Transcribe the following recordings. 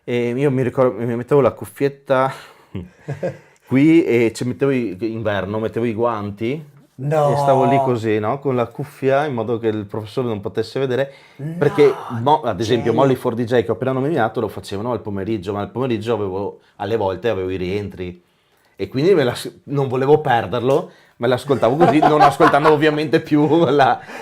E io mi ricordo, mi mettevo la cuffietta qui e ci mettevo inverno, mettevo i guanti e stavo lì No, così, no? Con la cuffia in modo che il professore non potesse vedere, perché no, ad esempio Molly genio. for DJ che ho appena nominato lo facevano al pomeriggio, ma al pomeriggio alle volte avevo i rientri e quindi non volevo perderlo, me l'ascoltavo così, non ascoltando ovviamente più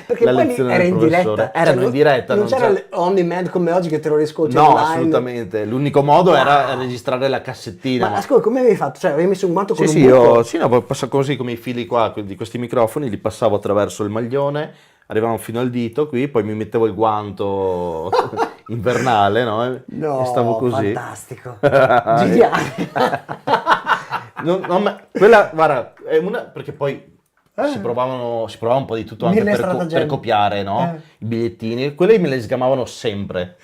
Perché la poi lì lezione era del in professore. diretta, cioè Erano in diretta, non non c'era c'era. on demand come oggi che te lo riscolti No, online. assolutamente. L'unico modo era Wow. registrare la cassettina, Ma ma ascolta, come avevi fatto? Cioè, avevi messo un guanto sì, con un sì, buco? sì, no, poi passo così come i fili qua di questi microfoni, li passavo attraverso il maglione, arrivavano fino al dito qui, poi mi mettevo il guanto invernale, no? E stavo No, così. fantastico. Geniale. Quella, guarda, è una, perché poi Eh, si provava un po' di tutto anche mille per stratagemmi. copiare, no? Eh. I bigliettini, quelle me le sgamavano sempre.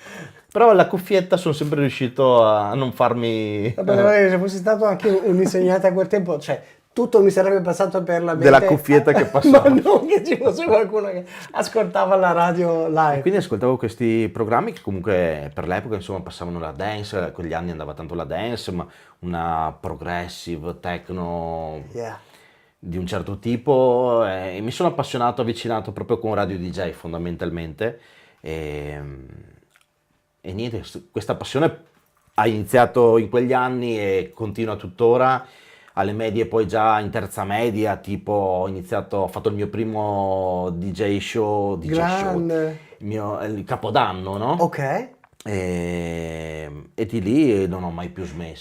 Però la cuffietta sono sempre riuscito a non farmi Vabbè, vabbè, se fossi stato anche un insegnante a quel tempo, cioè, tutto mi sarebbe passato per la della mente, cuffietta che ma passava. non che ci fosse qualcuno che ascoltava la radio E live. quindi ascoltavo questi programmi che comunque per l'epoca insomma passavano la dance, quegli anni andava tanto la dance, ma una progressive, techno Yeah. di un certo tipo e mi sono appassionato, avvicinato proprio con Radio DJ fondamentalmente e, e niente, questa passione ha iniziato in quegli anni e continua tuttora. Alle medie, poi già in terza media, tipo ho fatto il mio primo DJ show, Grande. il capodanno, no? Ok. E di lì non ho mai più smesso.